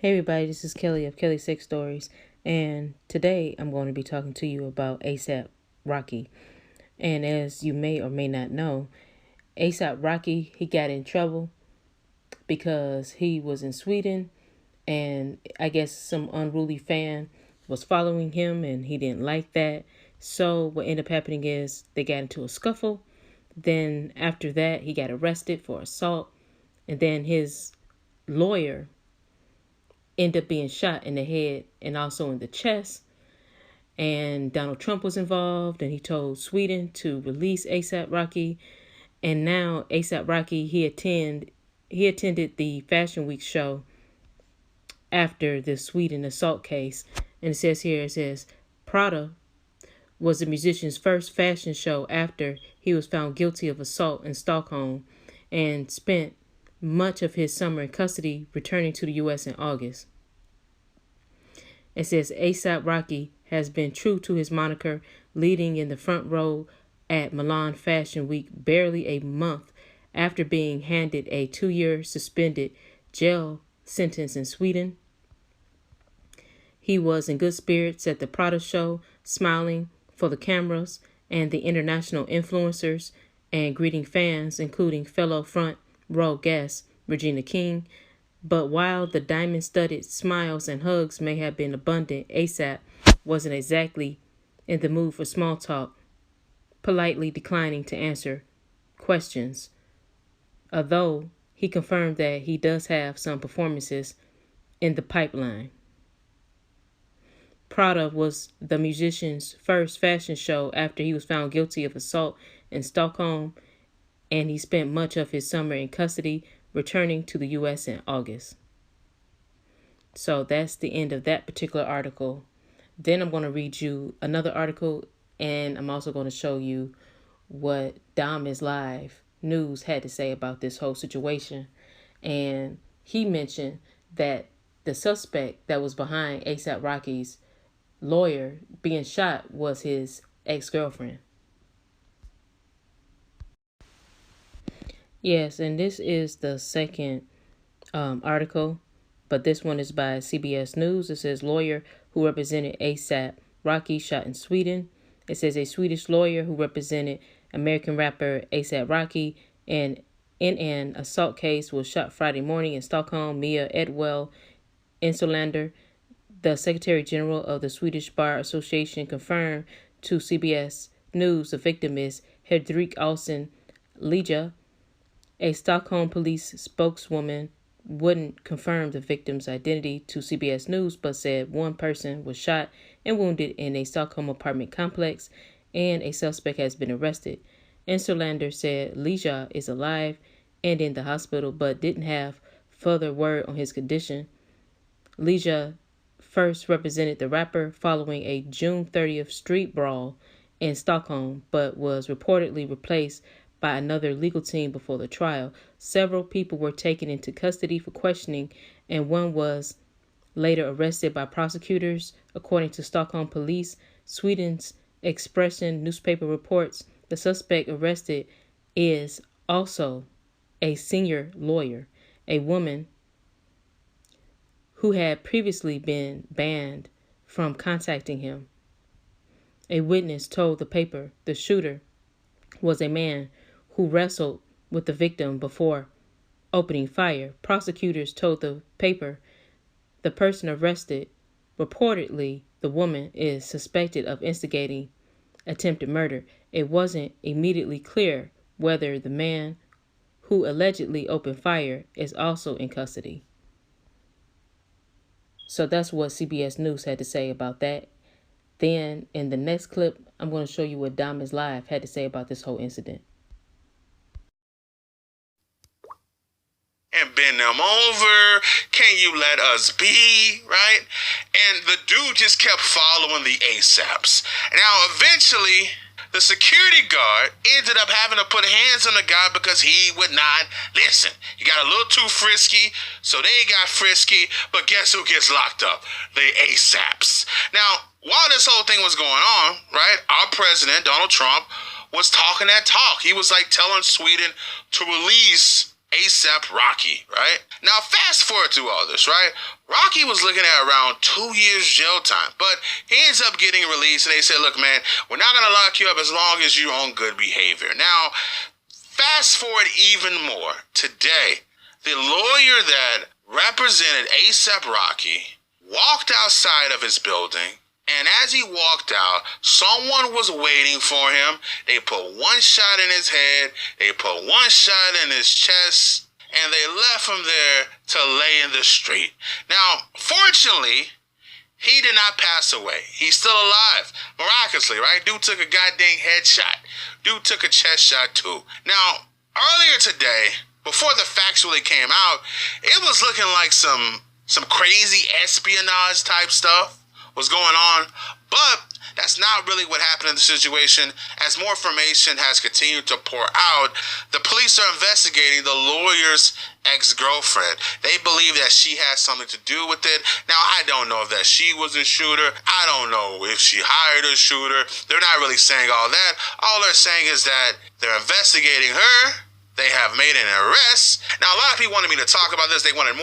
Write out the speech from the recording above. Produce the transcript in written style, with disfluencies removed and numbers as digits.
Hey everybody, this is Kelly of Kelly Six Stories, and today I'm going to be talking to you about ASAP Rocky. And as you may or may not know, ASAP Rocky, he got in trouble because he was in Sweden, and I guess some unruly fan was following him and he didn't like that. So what ended up happening is they got into a scuffle. Then after that, he got arrested for assault, and then his lawyer ended up being shot in the head and also in the chest. And Donald Trump was involved, and he told Sweden to release ASAP Rocky. And now ASAP Rocky, he attended the Fashion Week show after the Sweden assault case. And it says Prada was the musician's first fashion show after he was found guilty of assault in Stockholm and spent much of his summer in custody, returning to the U.S. in August. It says ASAP Rocky has been true to his moniker, leading in the front row at Milan Fashion Week barely a month after being handed a 2-year suspended jail sentence in Sweden. He was in good spirits at the Prada show, smiling for the cameras and the international influencers and greeting fans, including fellow front row guest Regina King. But while the diamond-studded smiles and hugs may have been abundant, ASAP wasn't exactly in the mood for small talk, politely declining to answer questions, although he confirmed that he does have some performances in the pipeline. Prada was the musician's first fashion show after he was found guilty of assault in Stockholm, and he spent much of his summer in custody, returning to the U.S. in August. So that's the end of that particular article. Then I'm going to read you another article, and I'm also going to show you what Dom is Live News had to say about this whole situation. And he mentioned that the suspect that was behind ASAP Rocky's lawyer being shot was his ex-girlfriend. Yes, and this is the second article, but this one is by CBS News. It says lawyer who represented ASAP Rocky shot in Sweden. It says a Swedish lawyer who represented American rapper ASAP Rocky in an assault case was shot Friday morning in Stockholm. Mia Edwell Insulander, the Secretary General of the Swedish Bar Association, confirmed to CBS News the victim is Hedvig Olsen Lija. A Stockholm police spokeswoman wouldn't confirm the victim's identity to CBS News, but said one person was shot and wounded in a Stockholm apartment complex, and a suspect has been arrested. Insulander said Lija is alive and in the hospital, but didn't have further word on his condition. Lija first represented the rapper following a June 30th street brawl in Stockholm, but was reportedly replaced by another legal team before the trial. Several people were taken into custody for questioning, and one was later arrested by prosecutors, according to Stockholm police. Sweden's Expressen newspaper reports the suspect arrested is also a senior lawyer, a woman who had previously been banned from contacting him. A witness told the paper the shooter was a man who wrestled with the victim before opening fire. Prosecutors told the paper the person arrested, reportedly the woman, is suspected of instigating attempted murder. It wasn't immediately clear whether the man who allegedly opened fire is also in custody. So that's what CBS News had to say about that. Then in the next clip, I'm going to show you what Dom is Live had to say about this whole incident. And bend them over. Can you let us be, right? And the dude just kept following the ASAPs. Now, eventually, the security guard ended up having to put hands on the guy because he would not listen. He got a little too frisky, so they got frisky. But guess who gets locked up? The ASAPs. Now, while this whole thing was going on, right, our president, Donald Trump, was talking that talk. He was like telling Sweden to release ASAP Rocky, right? Now, fast forward through all this, right? Rocky was looking at around 2 years jail time, but he ends up getting released, and they said, look, man, we're not going to lock you up as long as you're on good behavior. Now, fast forward even more. Today, the lawyer that represented ASAP Rocky walked outside of his building, and as he walked out, someone was waiting for him. They put one shot in his head, they put one shot in his chest, and they left him there to lay in the street. Now, fortunately, he did not pass away. He's still alive, miraculously, right? Dude took a goddamn headshot. Dude took a chest shot too. Now, earlier today, before the facts really came out, it was looking like some crazy espionage type stuff was going on, but that's not really what happened in the situation. As more information has continued to pour out, the police are investigating the lawyer's ex-girlfriend. They believe that she has something to do with it. Now, I don't know if that she was a shooter. I don't know if she hired a shooter. They're not really saying all that. All they're saying is that they're investigating her. They have made an arrest. Now, a lot of people wanted me to talk about this. They wanted more